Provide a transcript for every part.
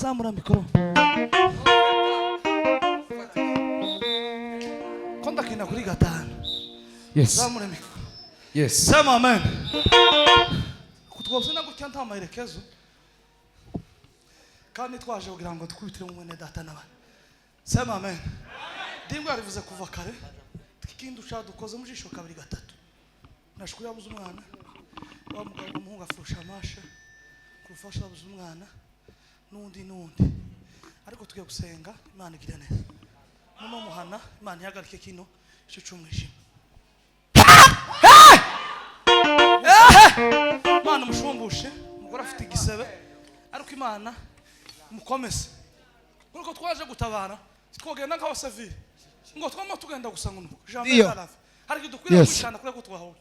zamura mikoro. Konda kina kuri gatanu. Yes. Zamura mikoro. Yes. Sema amen. Kutwose nagutya nta maherekezo. Kandi twaje kugira ngo twitire mu mwene data n'abana. Sema amen. Dingo arivuze kuva kare. Tikindi ucadukoze mu jisho kabiri gatatu. Nashukuru yabuze umwana. Wa mugabo umuhungu afusha amasha. Kurufasha yabuze umwana. Nundi. Ariko tugiye gusenga Imana igira neza. Mama muhana Imana yagarike kino cyo cyumwijima. Imana mushumbushe mugora afite igisebe ariko Imana mukomeze. Kuko twaje gutabara twogenda nk'abasavili ngo twama tugenda gusanga umuntu jambe arafa ariko dukwiriye kwishana kure ko twahura.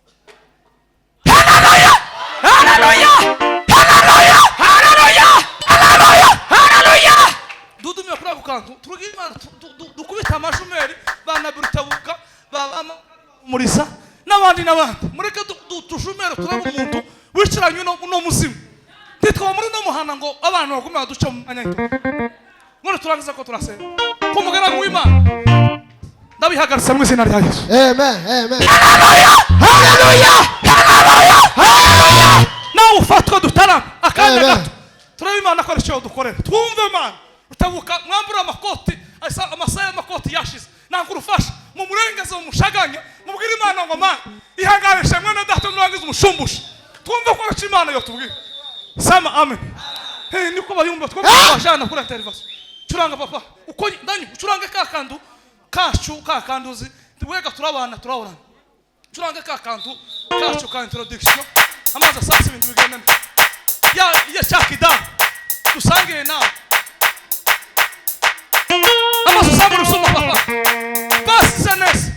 Haleluya haleluya haleluya haleluya haleluya haleluya dudumye kuri ako kantu turugira Imana dukubita amashumeri bana buritabuka baba murisa n'abandi mureke dushumere turaba umuntu wiciranye no muzima titwa muri no muhana ngo abantu baguma duca mu anyayito ngone turangiza ko turase ko mugana w'Imana ndabihagaritse mu izina rya Yesu. Amen amen. Haleluya haleluya haleluya haleluya nawe ufatwa dutarama akanya gato turaba Imana ko aricyo dukorera twumve Imana utabuka mwambura amakoti amasaha y'amakoti yashize nankurufasha mu murengeze mu mushaganya mubwira Imana ngo Mana ihanganishe mwene data nurangiza umushumbusha twumve ko aricyo Imana yo tubwira. Sama amen. Niko bayumva twumva bashana kuri intervention. Curanga papa uko ndanyu curanga kakandu kacu kakanduzi twega turabana. Curanga kakandu kacu ka introduction amaza sasa ibintu bigenda ya chakida tusangiye nawe amaza saburu suma papa bas senes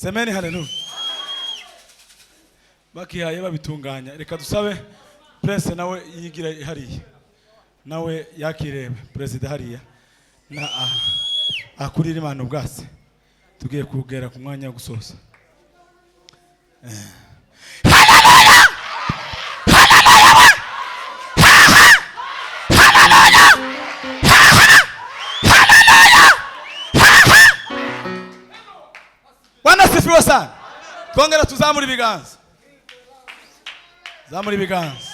Semeni haleluya. Bakihaye babitunganya. Reka dusabe Prince nawe yigira hariya. Nawe yakirebe President hariya. Na akurira Imana ubwase. Tugiye kugera ku mwanya wo gusoza. Wanasifiwa sana. Twongera tuzamura ibiganza. Zamura ibiganza.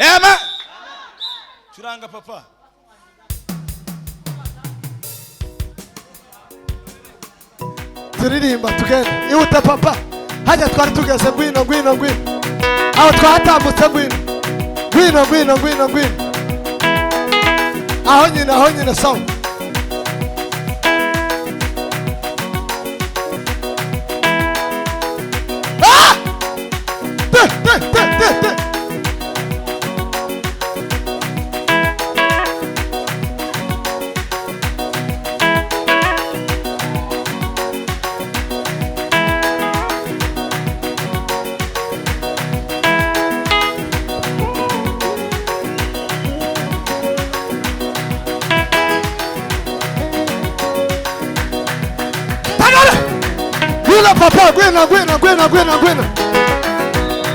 Amen. Churanga papa. Turirimba tugenda. Ihuta papa. Hajya twari tugeze ngwino. Aho twatambutse ngwino. Aho nyine sawa. Ah! Te. Papa, gwena.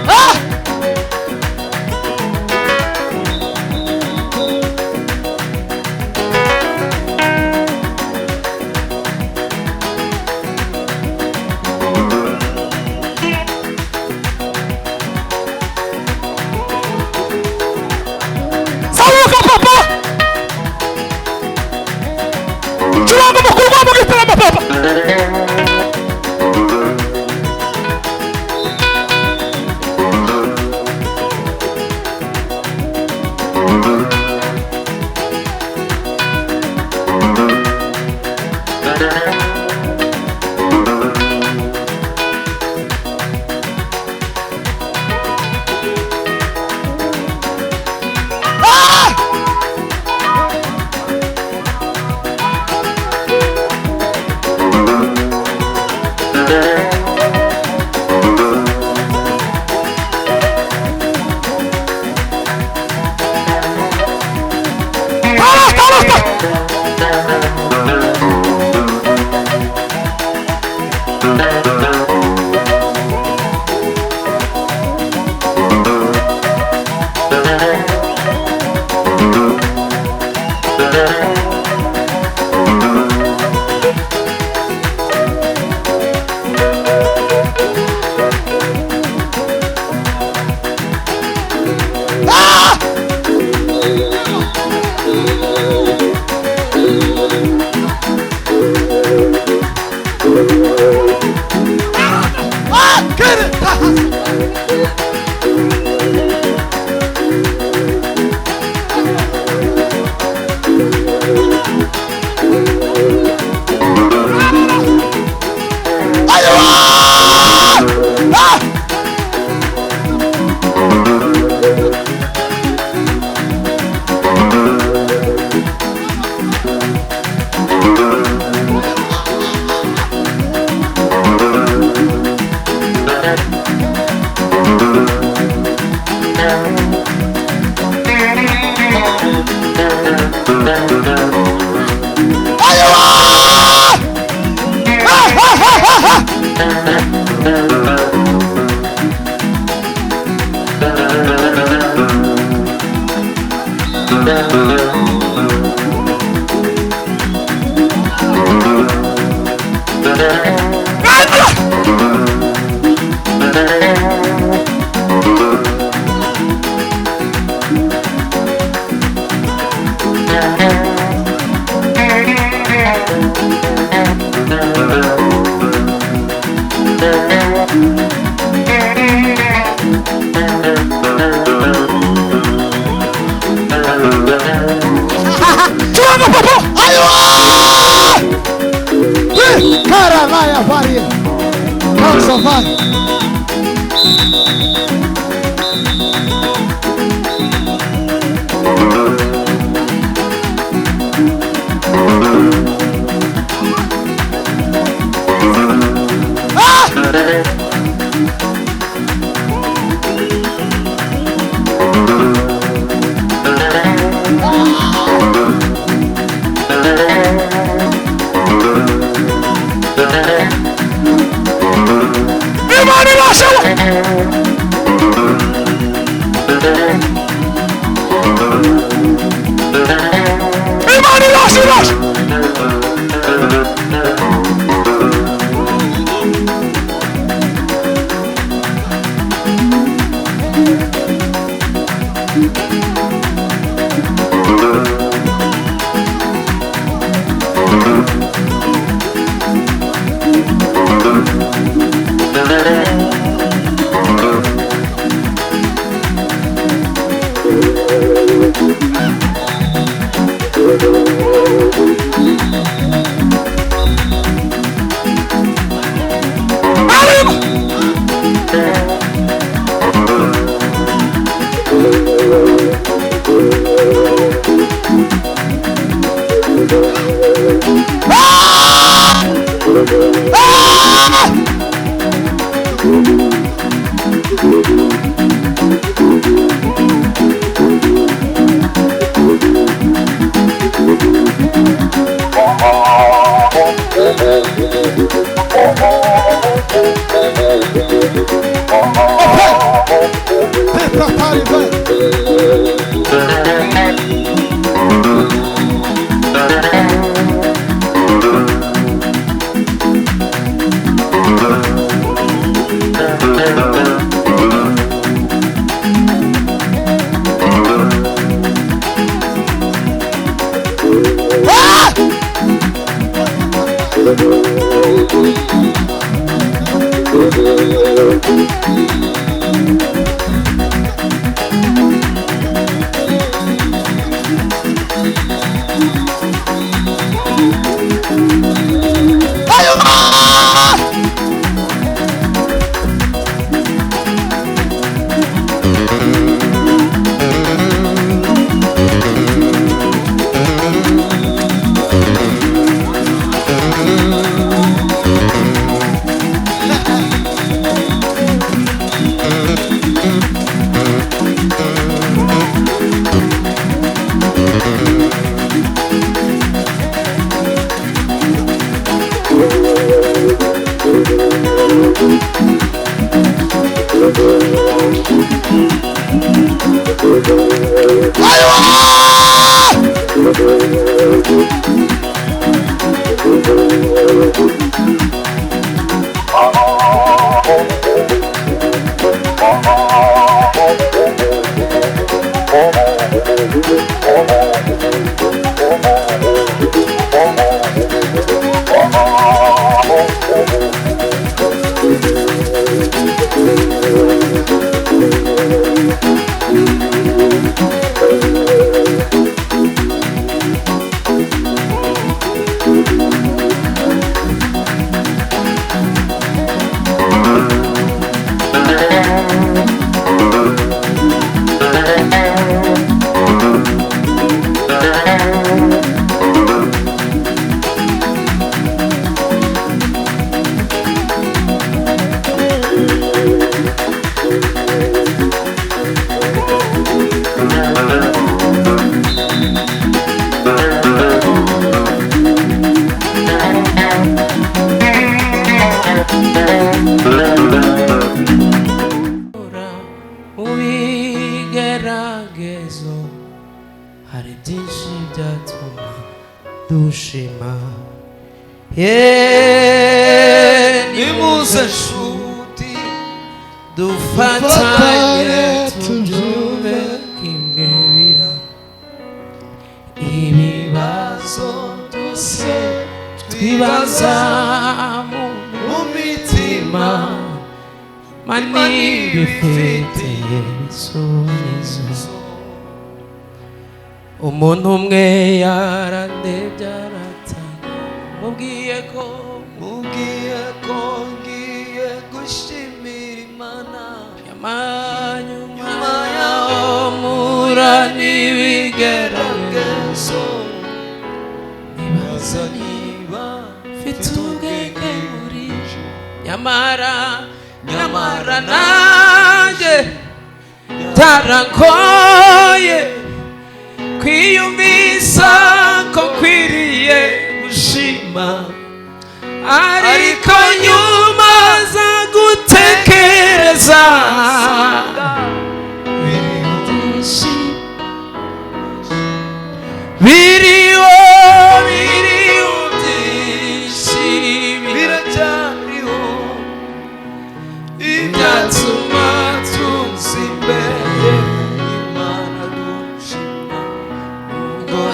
Ah! Saluka papa! Churanga mukuru wa mugitarama papa! Caravaya varia. Vamos salvar. ikibazo. hari byinshi byatuma dushima nimuze nshuti dufatanye tubyumve kimwe bira ibibazo byose twibaza mu mitima mani bifite ibisubizo umuntu umwe yarandebye aratanga mubwiye ko ngiye gushimira Imana nyuma yaho mura n'ibigeragezo nibaza niba mfite ubwenge muri nyamara nanjye byaragoye kwiyumvisa ko kwiriye gushima ariko nyuma za gutekereza biriho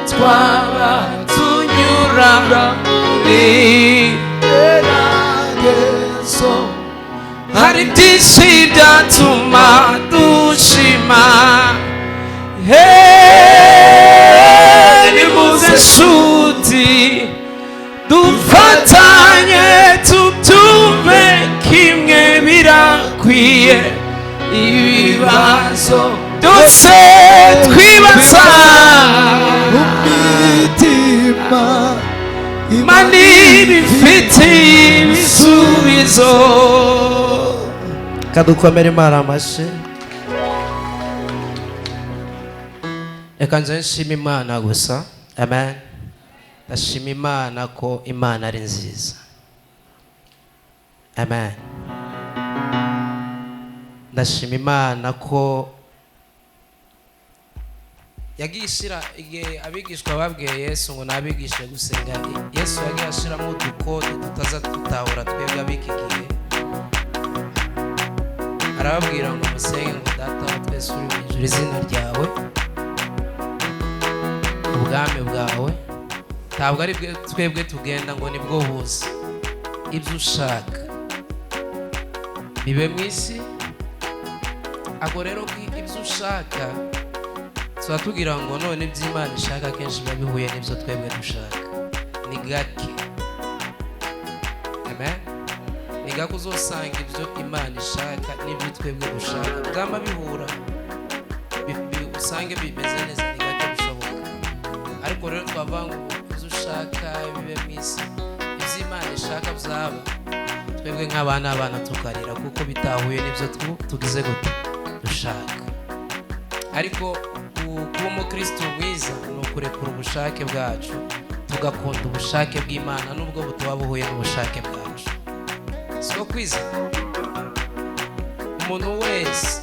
twaba tunyura muri geragezo, hari byinshi byatuma dushima. Nimuze nshuti dufatanye tubyumve kimwe, birakwiye ibibazo byose twibaza mu mitima Imana ibifitiye ibisubizo. kadukomere Imana amashyi. Reka nze nshima Imana gusa. Amen. Ndashima Imana ko Imana ari nziza. Amen. Ndashima Imana ko yagiye ishira igihe abigishwa babwiye Yesu ngo nabigishe gusenga. Yesu yagiye ashiramo udukode tutaza tutahura twebwe abiki gihe. Arababwira ngo musenge ngo Data wa twese uri mu ijuru, izina ryawe, ubwami bwawe. Ntabwo ari twebwe tugenda ngo nibwo buza, ibyo ushaka bibe mu isi. Ako rero ibyo ushaka tuba tugira ngo none iby'Imana ishaka kenshi biba bihuye n'ibyo twebwe dushaka. Ni gake. Amen. Ni gake uzosanga ibyo Imana ishaka n'ibyo twebwe dushaka byama bihura, usange bimeze neza. Ni gake bishoboka. Ariko rero twavuga ngo ibyo ushaka bibe mu isi, iby'Imana ishaka byaba, twebwe nk'abana tukarira kuko bitahuye n'ibyo tugize gute dushaka. Ariko kuba umukristo mwiza ni ukurekura ubushake bwacu tugakunda ubushake bw'Imana nubwo butuba buhuye n'ubushake bwacu. Siko kwiza umuntu wese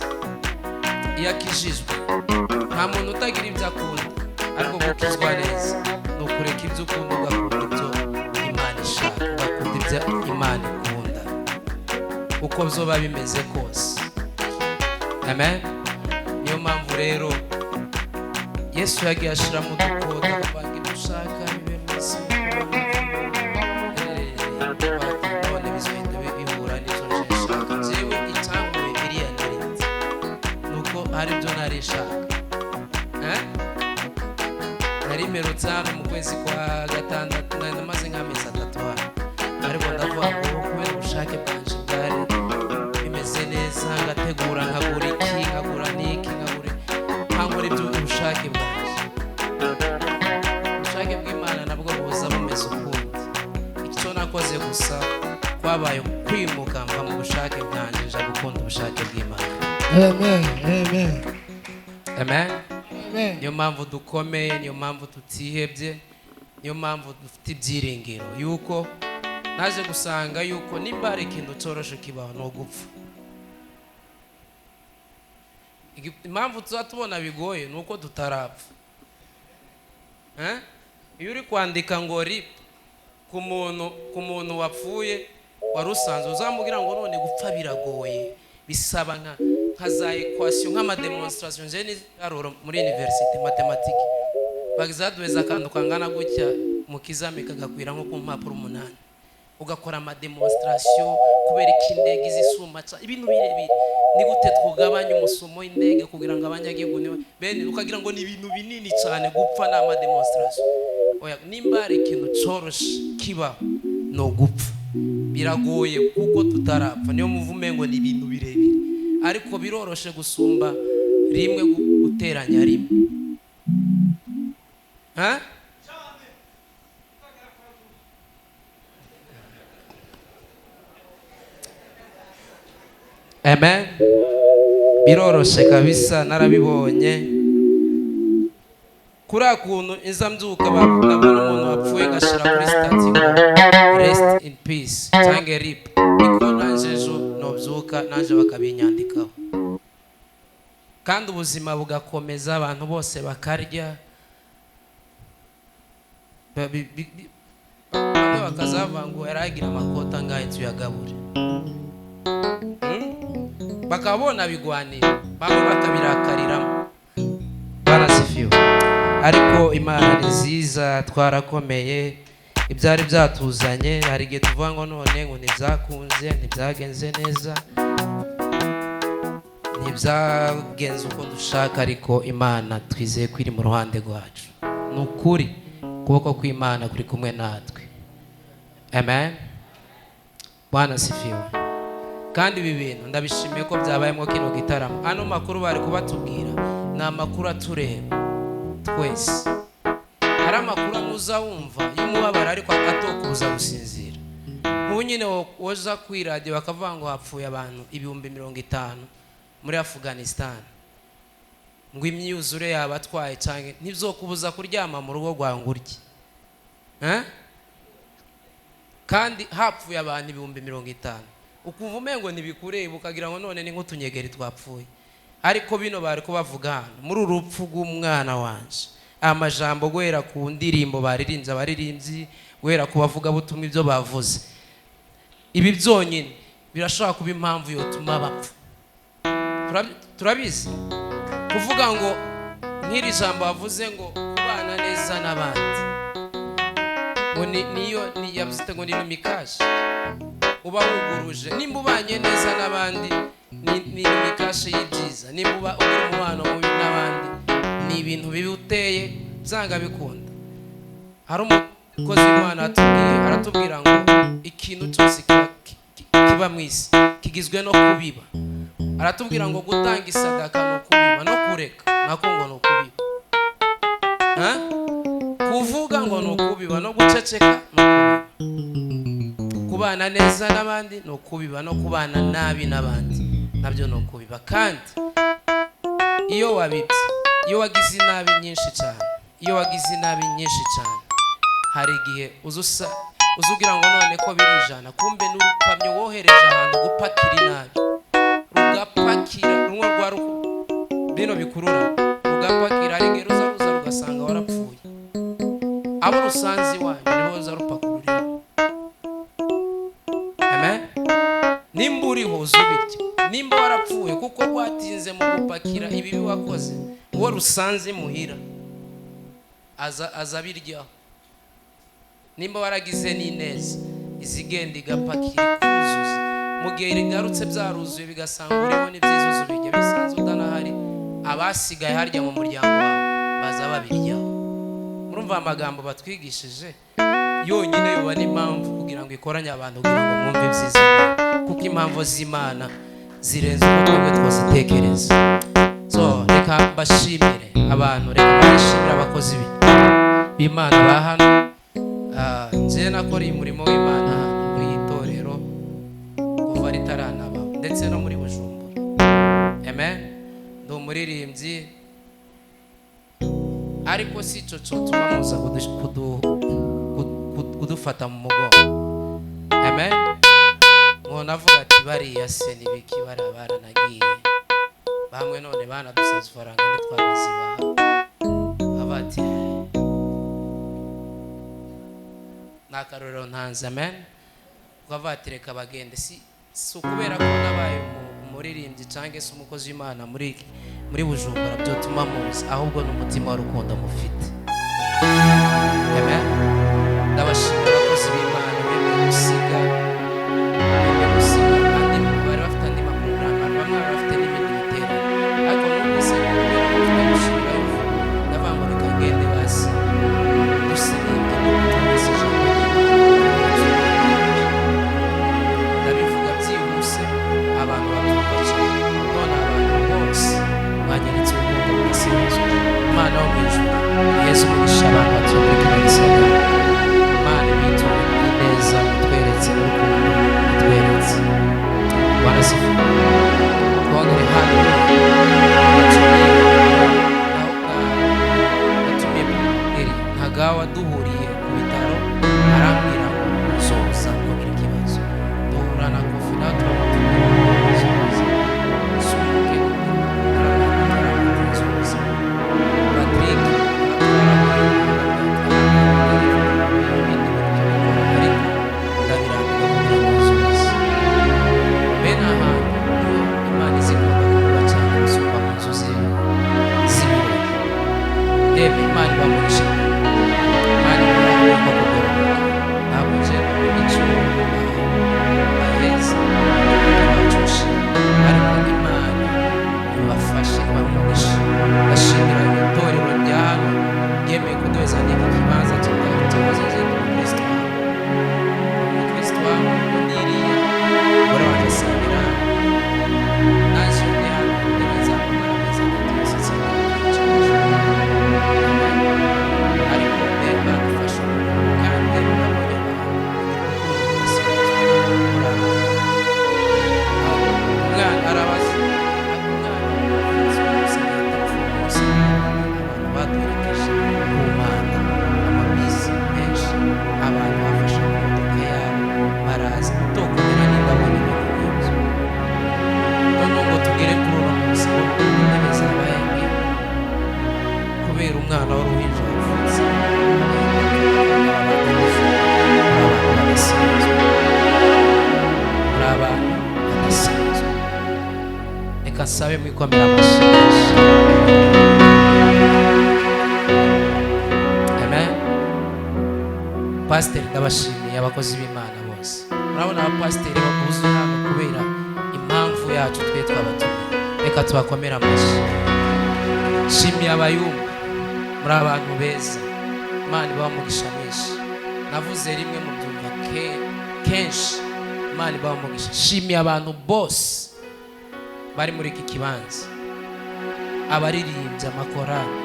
iyo akijijwe, nta muntu utagira ibyo akunda, ariko gukizwa neza ni ukureka ibyo ukunda ugakunda ibyo Imana ishaka, ugakunda ibyo Imana ikunda uko byoba bimeze kose. Amen. Niyo mpamvu rero Yesu yagiye ashiramo udukode kuvanga ibyo ushaka bibe mu isi, none bizohita bihura n'ibyo nshaka. Jewe icyambuye iriya narinzi nuko hari ibyo nari nshaka. Nari mperutse hano mu kwezi kwa gatandatu, namaze nk'amezi 3 hano, ariko ndavuga ko kubera ubushake bwanje bwari bimeze neza, ngategura nkagura iki nkagura n'iki nkagura ibyo ubushake bwanje. Ubushake bw'Imana nabwo buza bumeze ukundi. Icyo nakoze gusa kwabaye kwimuka mva mu bushake bwanje nja gukunda ubushake bw'Imana. Amen. Amen. Amen. Amen. Niyo mpamvu dukomeye, niyo mpamvu tutihebye, niyo mpamvu dufite ibyiringiro yuko naje gusanga yuko nimba hari ikintu cyoroshe kibaho no gupfa. Impamvu tuzatubona bigoye nuko tutarapfa. Iyo uri kwandika ngo rip ku muntu wapfuye warusanzwe, uzamubwira ngo none gupfa biragoye, bisaba nka za equation nk'ama demonstration. Je ni aroro muri university mathematics bagizaduweza akantu kangana gutya mu kizami kagakwira nko ku mpapuro 8, ugakora ama demonstration kubera ikindege izisuma ibintu birebire. Ni gute twugabanya umusumo w'indege kugira ngo abanyagihugu bene ukagira ngo ni ibintu binini cyane gupfa na ama demonstration. Oya, nimba ari ikintu cyoroshe kiba no gupfa biragoye kuko tutarapfa. Niyo muvume ngo ni ibintu birebire, ariko biroroshe gusumba rimwe guteranya rimwe. Amen. Biroroshe kabisa, narabibonye. Kuri akuntu iza mbyuka bavuga umuntu wapfuye ngashira kuri statue rest in peace cyangwa rip, niko nanje ejo nobyuka nanje bakabinyandikaho, kandi ubuzima bugakomeza, abantu bose bakarya, bakazavuga ngo yaragira amakota ngahe tuyagabure. Bakabona bigwanira, bamwe bakabirakariramo. Barasifiwe. ariko Imana ni nziza, twarakomeye. Ibyari byatuzanye hari igihe tuvuga ngo none ngo ntibyakunze, ntibyagenze neza, ntibyagenze uko dushaka, ariko Imana twizeye ko iri mu ruhande rwacu. Ni ukuri ukuboko kw'Imana kuri kumwe natwe. Amen. Bwana sifiwe. Kandi ibi bintu ndabishimiye ko byabayemo kino gitaramo. Ano makuru bari kubatubwira ni amakuru atureba twese. Hari amakuru muza wumva y'umubabaro ariko atokuza gusinzira. Ubu nyine woza ku radio bakavuga ngo hapfuye abantu 50,000 muri Afghanistan, ngo imyuzure yabatwaye cyane ntivyokubuza kuryama mu rugo rwa nguryi. Kandi hapfuye abantu 50,000. Ukuva umengo ntibikureba ukagira ngo none ni nk'utunyegeri twapfuye. Ariko bino bari kubavuga hano muri urupfu rw'umwana wanje, amajambo guhera ku ndirimbo baririmbye abaririmbyi, guhera ku bavuga butumwa ibyo bavuze, ibi byonyine birashobora kuba impamvu yotuma bapfa. Turabizi kuvuga ngo nk'iri jambo bavuze ngo kubana neza n'abandi, ngo niyo yavuze ngo ni mikashi uba wuguruje. Nimba ubanye neza n'abandi ni mikashi y'ibyiza, nimba uba uri umubano mubi n'abandi ni ibintu bibi uteye byanga bikunda. Hari umukozi w'Imana aratubwira ngo ikintu cyose kiba mu isi kigizwe no kubiba. Aratubwira ngo gutanga isadaka no kubiba, no kureka nako ngo no kubiba. Kuvuga ngo no kubiba, no guceceka no kubiba. Kubana neza n'abandi no kubiba, no kubana nabi n'abandi nabyo no kubiba. Kandi iyo wabibye, iyo wagize inabi nyinshi cyane, iyo wagize inabi nyinshi cyane, hari igihe uzugira ngo none ko birijana, kumbe n'urukamyo wohereje ahantu gupakira inabi, rugapakira rumwe rwa bino bikurura, rugapakira ari igihe ruza rugasanga warapfuye. Abo rusanzi wanyu nibo ruza rupakururira. Amen. Nimba uriho uzubirya, nimba warapfuye kuko rwatinze mu gupakira ibibi wakoze, uwo rusanze muhira aza biryaho. Nimba waragize n'ineza izigenda igapakira kuzuza, mu gihe rigarutse byaruzuye bigasanga uriho n'ibyizuzo bijya bisanzwe udanahari, abasigaye harya mu muryango wawe baza babiryaho. Murumva amagambo batwigishije yonyine yoba n'impamvu kugira ngo ikoranye abantu kugira ngo mwumve ibyiza, kuko impamvu z'Imana zirenze uko twebwe twazitekereza. So reka bashimire abantu, reka bashimire abakozi b'Imana ba hano. Nje nakoreye umurimo w'Imana hano muri itorero kuva ritaranaba ndetse no muri Bujumbura. Amen. Ndi umuririmbyi, ariko si cyo tuma muza kudufata mu mugongo. Amen. Mwona avuga ati bariya se nibiki baranagiye bamwe none banadusaza ifaranga ntitwarazibaha, abati nakarorero ntanze. Amen. Ukabatireka bagende, si ukubera ko nabaye umuririmbyi cyangwa se umukozi w'Imana muri Bujumbura byo tuma muzi, ahubwo n'umutima w'urukundo mufite. Amen. Ndabashimira abakozi b'Imana bemeye gusiga kandi bari bafite andi maporogaramu, bamwe bari bafite n'ibindi biterane, ariko numvise kubera ko mfite gushimira ndavuga ngo reka ngende basi dusirimbe twese ijambo ndabivuga byihuse. Abantu baturuka cyane none abantu bose banyeretse urukundo rudasanzwe. Imana wo mu ijuru Yesu umugisha abantu batuye muri kino gisagara. Imana ibiture ineza mutweretse n'urukundo mutweretse. Bwana sifiwe. Twongere hano natumiye iri ntagawa duhuriye ku bitaro, arambwira ngo uzoza ntugire ikibazo. Duhura na Kofi nawe turamutumira uzoza usuke uzoza. Patrick Imana mbasabe mwikomera amashyi. Amen. Pasiteri ndabashimiye, abakozi b'Imana bose. Murabona abapasiteri bakuze hano kubera impamvu yacu twe twabatumiye. Reka tubakomera amashyi. Shimiye abayumva, muri abantu beza, Imana ibaha umugisha mwinshi. Navuze rimwe mu byumva kenshi, Imana ibaha umugisha. Shimiye abantu bose bari muri iki kibanza, abaririmbyi, amakorali,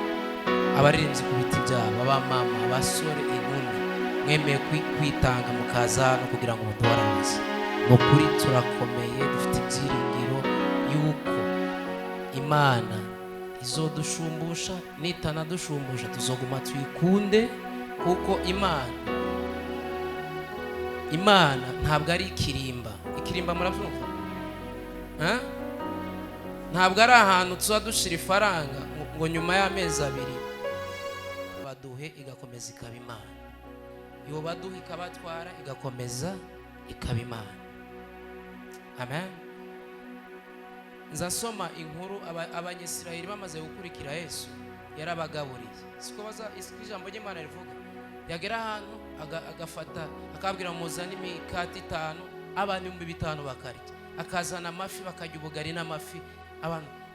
abaririmbyi ku biti byabo, abamama, abasore, inkumi, mwemeye kwitanga mukaza hano kugira ngo muduhoranize. Mu kuri turakomeye, dufite ibyiringiro yuko Imana izodushumbusha, nitanadushumbusha tuzoguma tuyikunde, kuko Imana ntabwo ari ikirimba. Ikirimba muravuga? Ntabwo ari ahantu tuza dushira ifaranga ngo nyuma y'amezi 2 baduhe igakomeza ikaba Imana. Yo baduhe ikabatwara igakomeza ikaba Imana. Amen. Nzasoma inkuru abanyesirayeli bamaze gukurikira Yesu yarabagaburiye. Siko baza ijambo ry'Imana rivuga. Yagera ahantu agafata akabwira muzana imikati 5 abantu 5,000 bakarya. Akazana amafi bakarya ubugari n'amafi.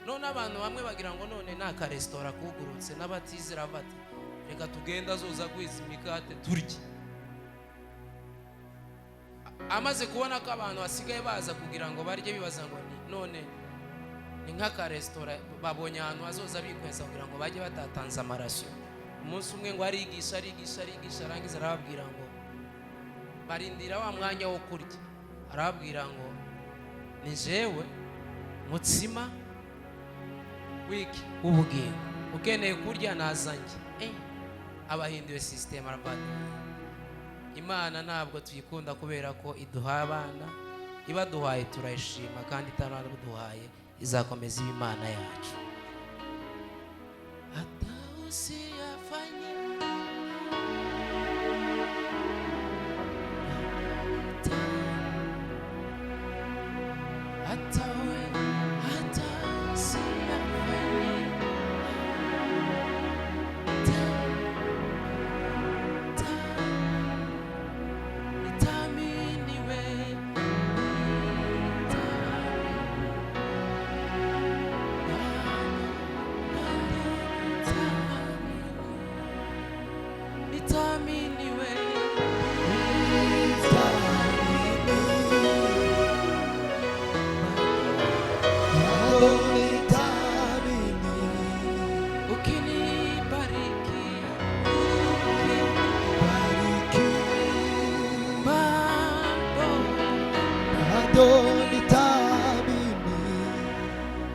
None abantu bamwe bagira ngo none naka restaurant kugurutse n'abatizera bati reka tugenda zoza gwiza imikate turye. Amaze kubona ko abantu basigaye baza kugira ngo barye, bibaza ngo none ni nk'aka restaurant babonye ahantu hazoza bikweza kugira ngo bajye batatanze amarasyo. Umunsi umwe ngo arigisha arangiza arababwira ngo barindira wa mwanya wo kurya. Arababwira ngo ni jewe mutsima wiki ubugingo, ukeneye kurya nazanye. Abahinduye system arabati. Imana ntabwo tuyikunda kubera ko iduha abana, ibaduhaye turayishima, kandi itanaduhaye izakomeza Imana yacu.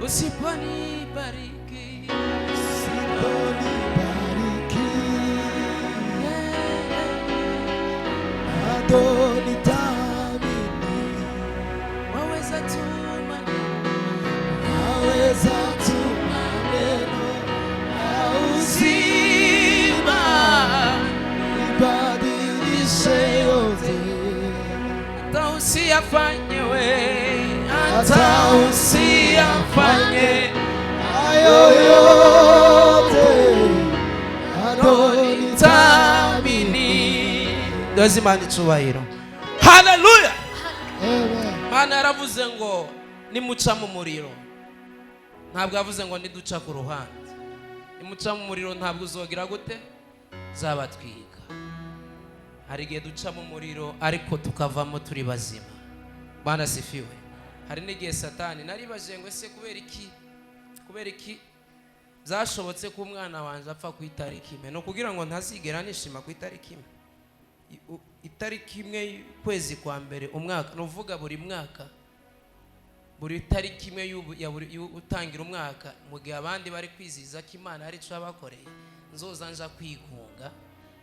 Usiponibariki waweza tu maneno na uzima, ibadilishe yote, hata usiyafanye hata usiyafanye hayo yote, adonitamini. Dozi mani cyubahiro. Haleluya. Amen. Mana yaravuze ngo nimuca mu muriro, ntabwo yavuze ngo niduca ku ruhande. Nimuca mu muriro ntabwo uzogira gute? Zabatwika. Hari igihe duca mu muriro ariko tukavamo turi bazima. Bwana sifiwe. Hari n'igihe Satani naribaje ngo ese kubera iki zashobotse ko umwana wanje apfa ku itariki imwe, no kugira ngo ntazigera nishima ku itariki imwe. Itariki imwe kwezi kwa mbere umwaka, nuvuga buri mwaka, buri tariki imwe utangira umwaka, mu gihe abandi bari kwizihiza ko Imana ari cyo abakoreye, nzoza nja kwigunga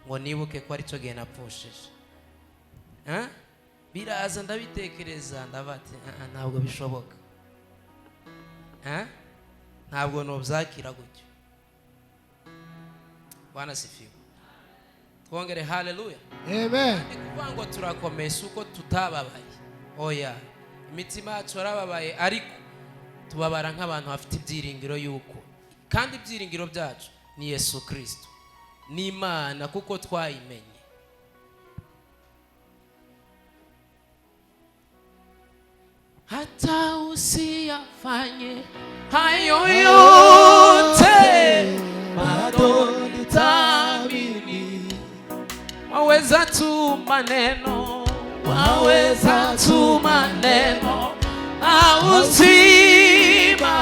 ngo nibuke ko ari cyo gihe napfushije. Biraza ndabitekereza ndabati ntabwo bishoboka, ntabwo nobyakira gutyo. Bwana sifiwe. Twongere haleluya. Amen. Kuvuga ngo turakomesha uko tutababaye, oya, imitima yacu yarababaye, ariko tubabara nk'abantu bafite ibyiringiro yuko kandi ibyiringiro byacu ni Yesu Kristo ni Imana kuko twayimenye. Hata usiyafanye hayo yote bado nitaamini. Waweza tu maneno, waweza tu maneno, uzima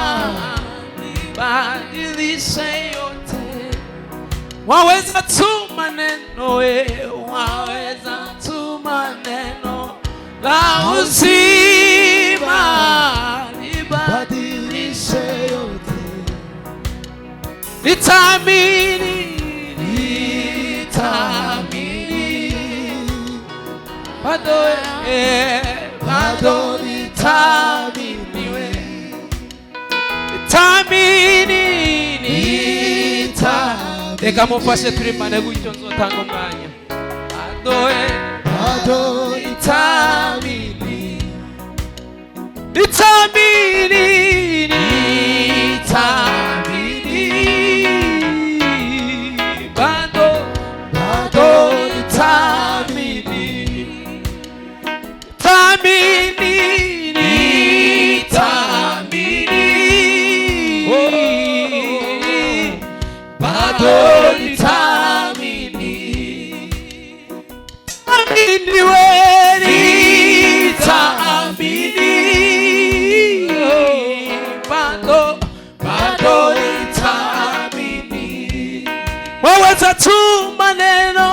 nibadilishe yote. Waweza tu maneno, waweza tu maneno, uzima nibadilishe yote. Nitaamini, bado nitaamini wewe. Reka mufashe turimane gutyo nzotanga umwanya. Bado nitaamini, bado waweza tu maneno,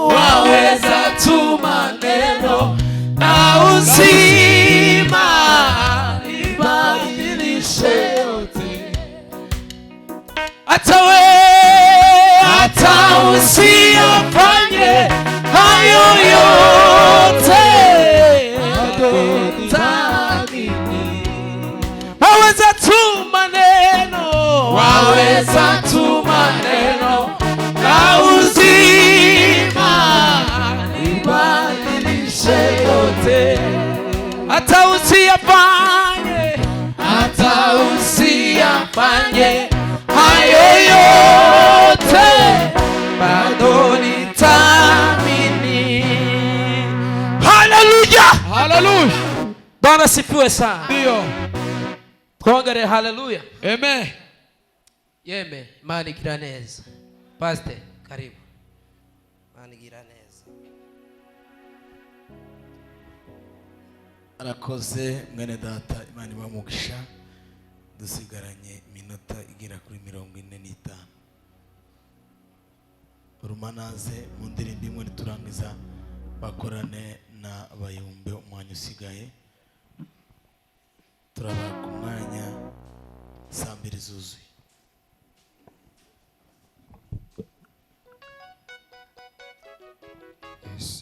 waweza tu maneno, na uzima ibadilishe yote. Hata usiyafanye hayo yote, waweza tu maneno, waweza tu maneno, na uzima ibadilishe yote. Hata usiyafanye hayo yote, bado nitaamini. Haleluya, haleluya. Bwana sifiwe sana. Ndio. Twongere haleluya. Amen. Yeme, Imana igira neza. Pastor, karibu. Imana igira neza. Arakoze mwene data, Imana ibamugisha. Dusigaranye iminota igera kuri 45. Urumanaze mu ndirimbo imwe turangiza bakorane na Bayumbe umwanya usigaye. Turaba ku mwanya saa 2 zuzuye. Yes.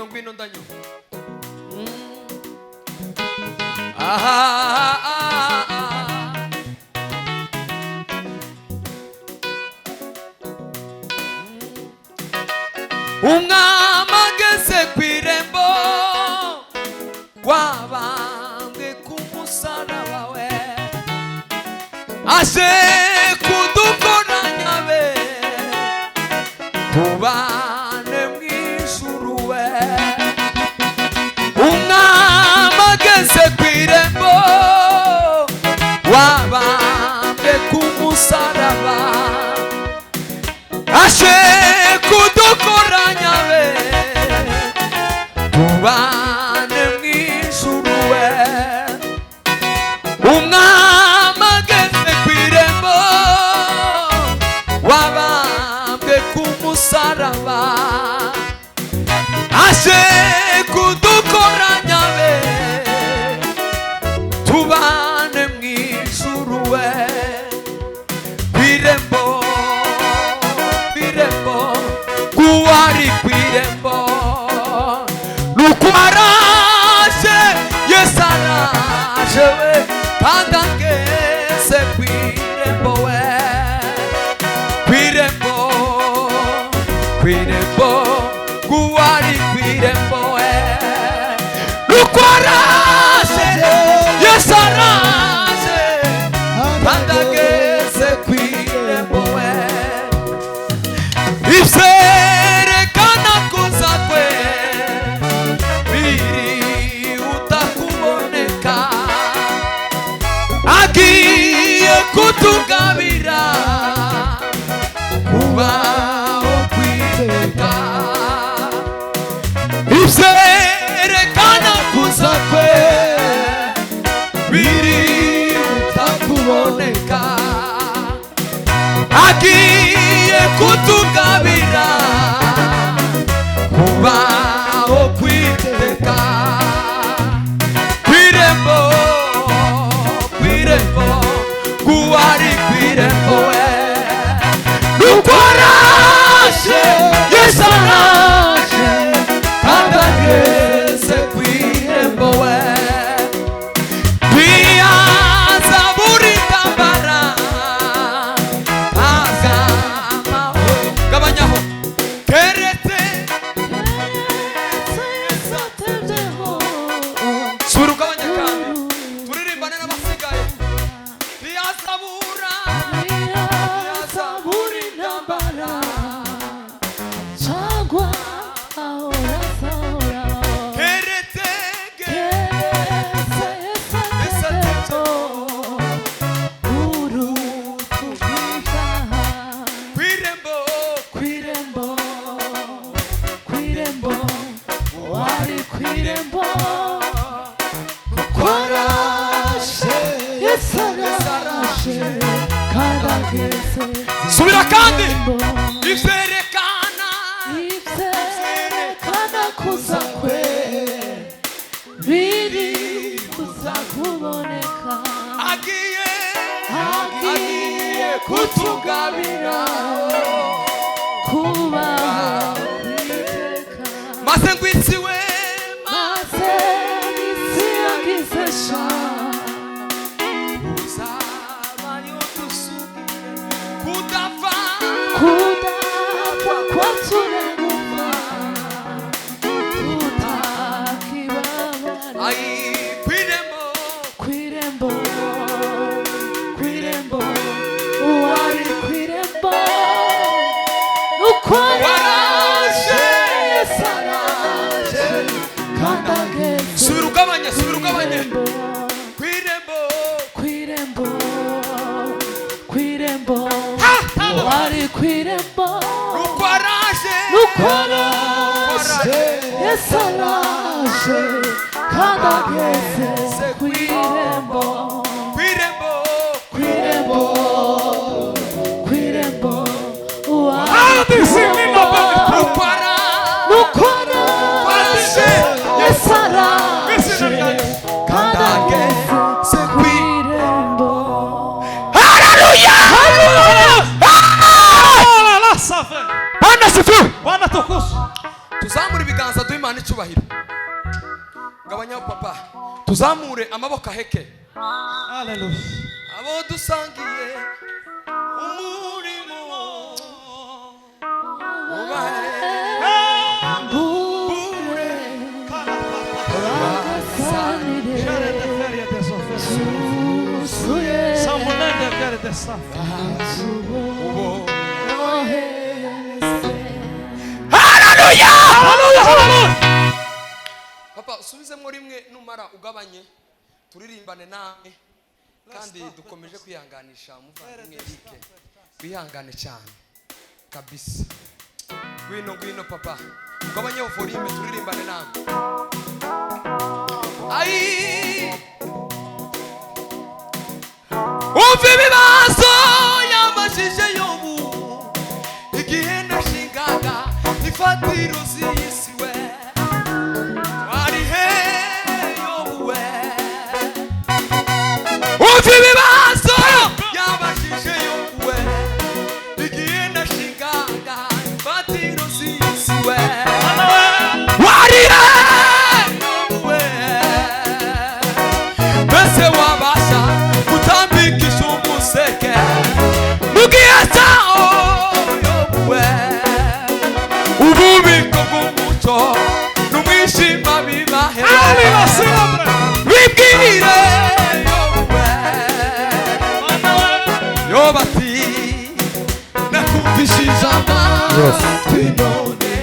Gwino ndanyo. Umwami ageze kw'irembo, wabambwe ku musaraba we, aje kudukoranya be, tubane mw'ijuru we. Umwami ageze kw'irembo, wabambwe ku musaraba, aje kudukoranya be, tubane mw'ijuru we. Umwami ageze kw'irembo, wabambwe ku musaraba, aje kudukoranya be, tubane mw'ijuru we. Kw'irembo, kw'irembo, kuwari kw'irembo, nuko agiye kutugabira kubaho kwiteka kwirembo kuwari kwirembo we nukwaraje Yesu araje kandi ageze kwirembo we biyaza buri ntambara azamaho gabanyaho keretse sura ugabanya kandi turirimbane n'abasigaye biyaza buri ntambara chagwa ahora ahora keretse subira kandi ivyerekana kuza kwe biri kuza kuboneka agiye kutugabira kubaho kwiteka maze ngwitsiwe maze isi yagize sha uzabayo dusubiye kudapfa kwa tunegufa tutakibabara ai kwirembo uwari kwirembo ukwaraje yesaraje kandi ageze subira ugabanye kwirembo uwari kwirembo ukwaraje yesaraje kandi ageze kwirembo uwari ukwaraje yesaraje kandi ageze kwirembo. Bwana sifiwe. Bwana tukuzwe. Tuzamure ibiganza duhe Imana icyubahiro. Gabanyaho papa. Tuzamure amaboko aheke. Haleluya. Abo dusangiye umurimo ubahe papa usubizemo rimwe numara ugabanye turirimbane nawe kandi dukomeje kwihanganisha umuvandimwe Eric kwihangane cyane kabisa gwino papa ugabanye volume turirimbane nawe ai umva ibibazo yamajije Yobu igihe nashingaga ifatiro z'iyisiwe wari he Yobu we umva ibibazo yamajije Yobu we igihe nashingaga ifatiro z'iyisiwe wari he Yobu we mbese wabasha kutambikisha umuseke mugihe cyawo Yobu we ububiko bw'umuco n'umwishima bibahe bibwire Yobu ati nakumvishije amatwi none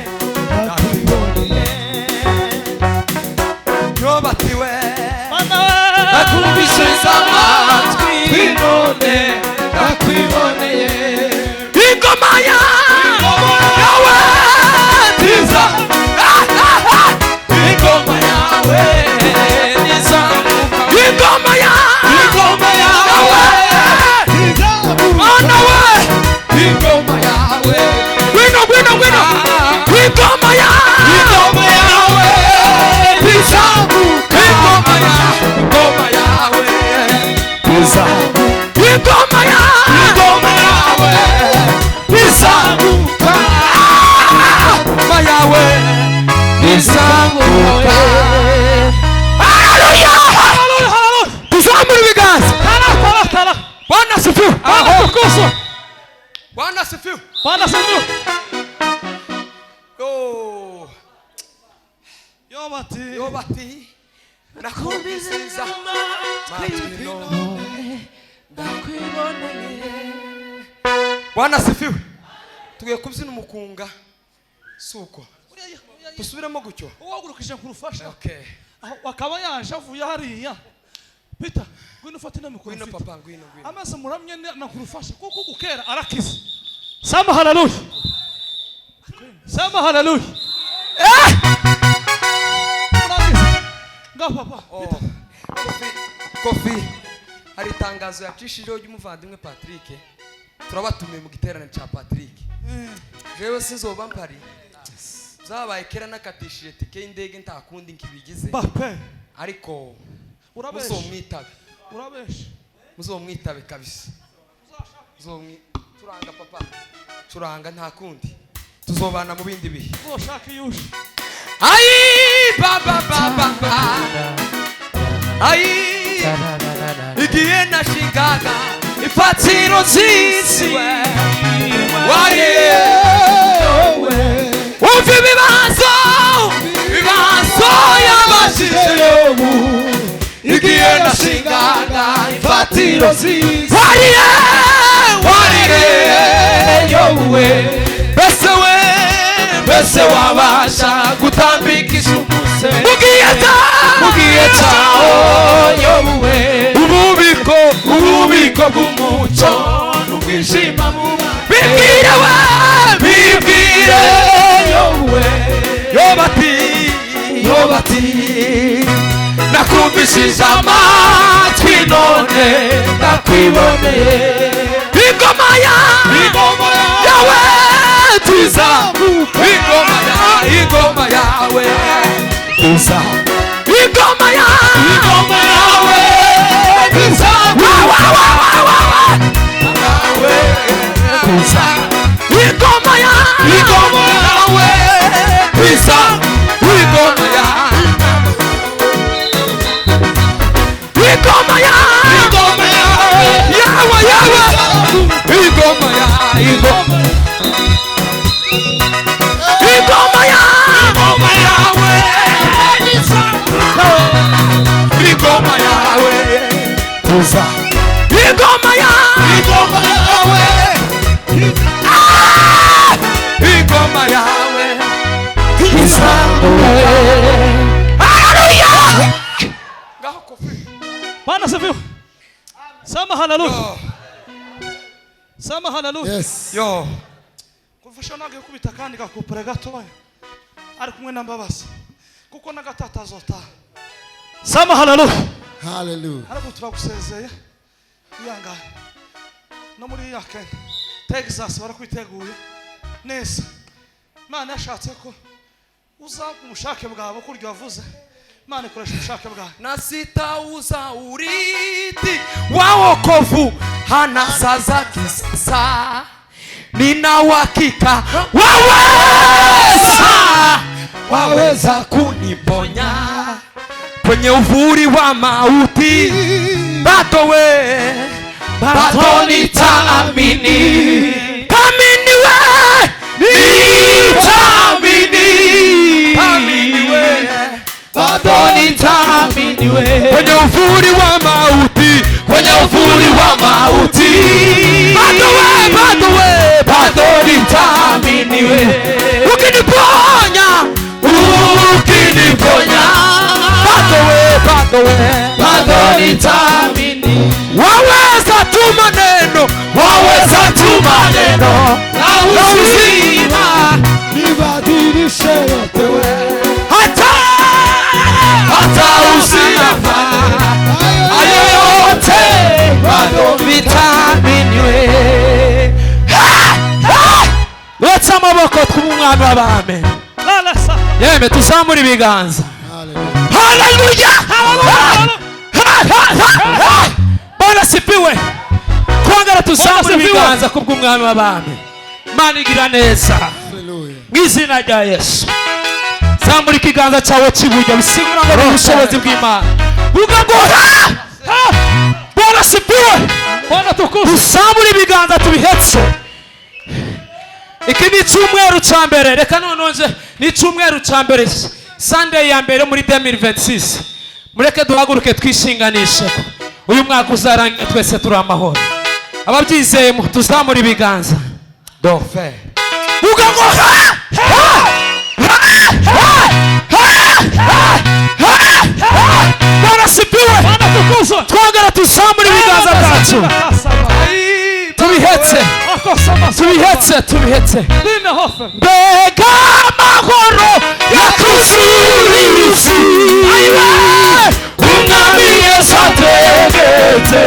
nakwiboneye Yobu ati we nakumvishije amatwi none nakwiboneye ingoma yawe nziza ingoma yawe nziza ingoma yawe mana we Tukufu. Bwana asifiwe. Bwana asifiwe. Yo bati nakumbiza matino ndakwiboneye. Bwana asifiwe. Tugiye kubyina umukunga suko dusubiremo gucyo Uwagurukije kurufasha. Okay. Wakaba yaje avuye hariya. Peter, ngwino ufate n'amikoro. Ngwino papa, ngwino. Amaze muramye na kurufasha kuko gukera arakiza. Sema haleluya. Sema haleluya. Nga papa. Kofi. Hari itangazo yacishijeho ry'umuvandimwe Patrick. Turabatumiye mu giterane cya Patrick. Jewe sinzoba mpari. Zabaye kera nakatishije tike y'indege ntakundi nkibigize. Pape. Ariko urabeshe. Muzomwitabe. Urabeshe. Muzomwitabe kabisa. Turanga papa. Turanga ntakundi. Tuzobana mu bindi bihe. Uzoshaka yuje. Ai baba. Ai igihe nashingaga ifatiro zisi waye umva ibibazo yabashije igihe nashingaga ifatiro zisi waye yowe bese wabasha gutambikisha umuse mugiye cyaho yowe ububiko bw'umuco n'ubwishima bibwire yowe yobati nakumvishije amatwi none ndakwiboneye ingoma yawe tuzamuka ingoma yawe tuza ingoma yawe tuzamuka tuza ingoma yawe tuza ingoma Bwana asifiwe. Sema haleluya. Sema haleluya. Yes. Yo. Kufasha nage kubita kandi gakupere gatoya. Ari kumwe na Mbabazi. Kuko nagatata zota. Sema haleluya. Hallelujah. Ariko turagusezeye. Yanga. No muri yakene. Texas barakwiteguye. Neza. Mana yashatse ko uza umushake bwawe kuryo wavuze. Mana ikoresha umushake bwawe. Na sitauza urithi wa wokovu hana sasa kisasa. Nina uhakika waweza kuniponya kwenye uvuli wa mauti. Bado nitaamini, bado nitaamini kwenye uvuli wa mauti, bado nitaamini ukiniponya, bado nitaamini. Waweza tu maneno na uzima nibadilishe yote wewe, hata uzima hayo yote bado nitaamini. Wetsa amaboko tw'umwami w'abami. Yeme tuzamura ibiganza. Haleluya. Bwana sifiwe. Twongera tuzamura ibiganza kubw'umwami w'abami. Imana igira neza. Mu izina rya Yesu. Zamura ikiganza cyawe cy'iburyo bisigura ngo ubushobozi bw'Imana. Uvuga ngo Bwana sifiwe. Bwana tukuze. dusambure ibiganza tubihetse. Iki ni icyumweru cya mbere, reka nononje ni icyumweru cya mbere, Sunday ya mbere muri 2026. Mureke duhaguruke twishinganishe, uyu mwaka uzarangira twese turi amahoro. Ababyizeye tuzamure ibiganza. Dofe vuga ngo Bwana sipiwe. Bwana tukuze. Twongera tuzamure ibiganza byacu tubihetse, tubihetse. Mbega amahoro yakuzuriye isi, umwami Yesu ategetse,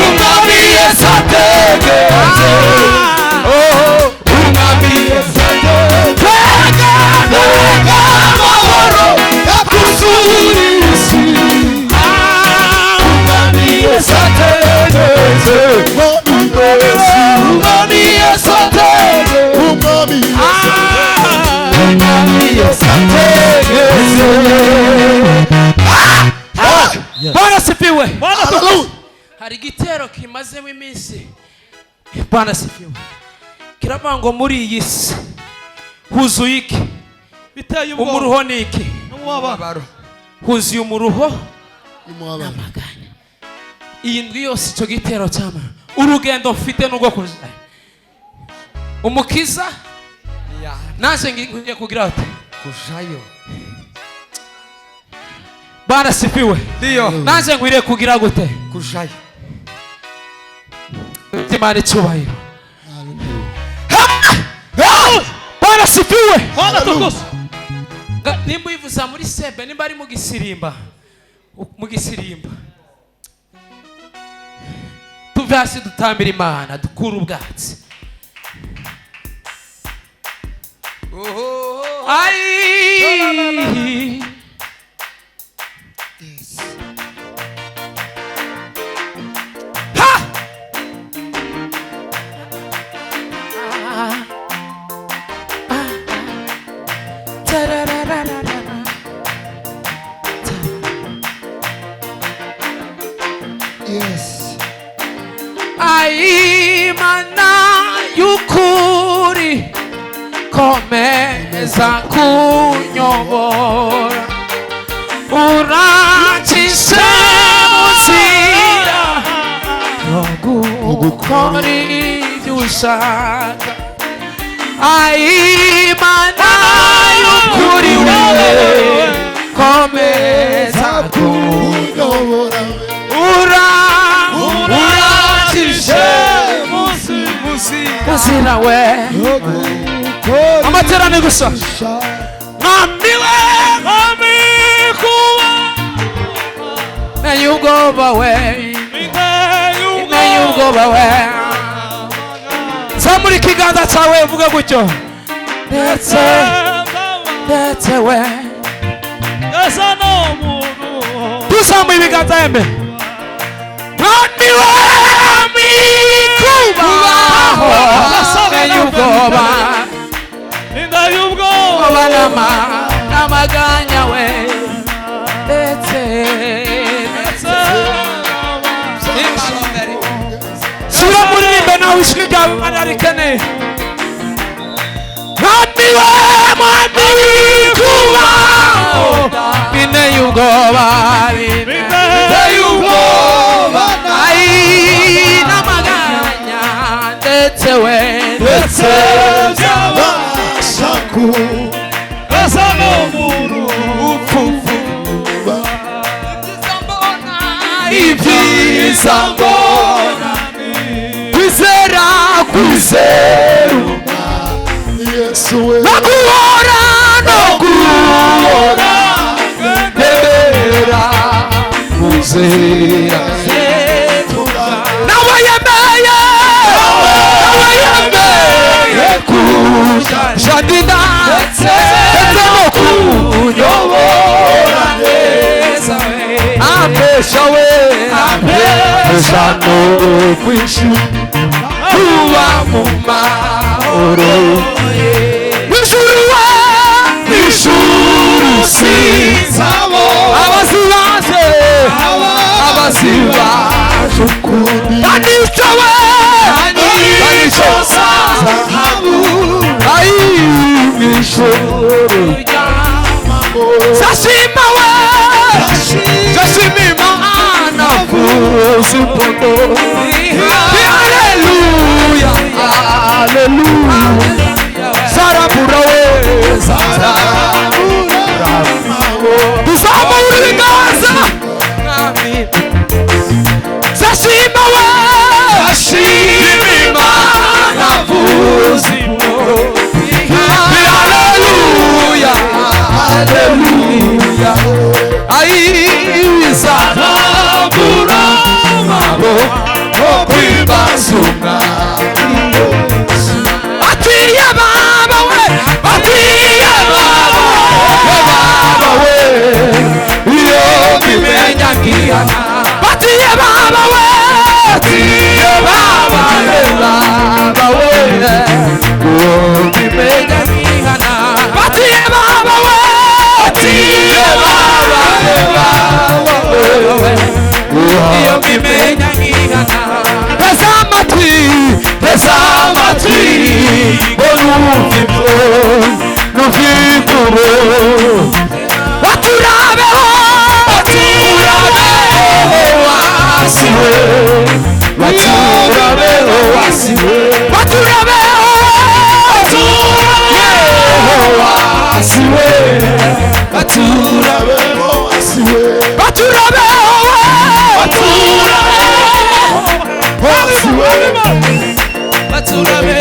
umwami Yesu ategetse, umwami Yesu ategetse. Mbega amahoro yakuzuriye isi, umwami Yesu ategetse, umwami Yesu ategetse, umwami Yesu ategetse. Bwana sifiwe. Hari igitero kimazemo iminsi, Bwana sifiwe, kiravuga ngo muri iyi si huzuye iki? Biteye ubwoba. Umuruho ni iki? Umubabaro. Huzuye umuruho n'amaganya. Iyi ndwi yose icyo gitero cyama, urugendo mfite n'ubwo kuza umukiza naje ngiye kugira ati kujayo. Bwana sifiwe. Ndio. Naje ngwiriye kugira gute? Kujayo. Imana icyubahiro. Bwana sifiwe. Bwana tukuze. Nimba uyivuza muri sebe, nimba ari mu gisirimba, tuve hasi dutambira Imana, dukura ubwatsi. Ai ai mana yukuri komeza kunyobora, urancishe muzira no gukora ibyo ushaka. Ai mana yukuri wewe komeza kunyobora, urancishe muzira we. Amaterane gusa mwami we, mwami kuba menye ubwoba we, menye ubwoba we. Zamura ikiganza cyawe uvuga gutyo, ndetse we tuzamuye ibiganza yembe. Mwami we, mwami kubaho menye ubwoba n'amaganya we, ndetse sura muririmbe nawe ijwi ryawe Imana rikeneye. Mwami we, mwami kubaho binteye ubwoba, binteye ubwoba n'amaganya, ndetse we, ndetse byabasha kubaza n'umuntu upfuba. Ibyiza mbona kwizera, kwizera Yesu we, no guhora ndebera muzera nawe yemeye kuja jadida, ndetse no kunyobora neza we, apesha we, apesha no kwishima kuba mu mahoro. Nijuru we, nijuru sinzabo abazibaje zahabu mw'ijoro Zashima we Zashima Imana vuza impondo Haleluya Haleluya Zarabura we Zarabura Tuzamura ibiganza Zashima we Zashima Imana vuza impondo Haleluya Haleluya Zarabura maboko kwibasumwa Atiye baba we Atiye baba we Iyo bimenya kihana Atiye baba we Atiye baba we Iyo bimenya kihana Atiye baba we Atiye baba we Iyo bimenya kihana Teza amatwi Olumvimbo Nuvimbo Waturabeho Wasiwe Waturabeho Wasiwe Waturabeho Wasiwe Waturabeho Wasiwe Waturabeho Waturabeho Wasiwe Waturabeho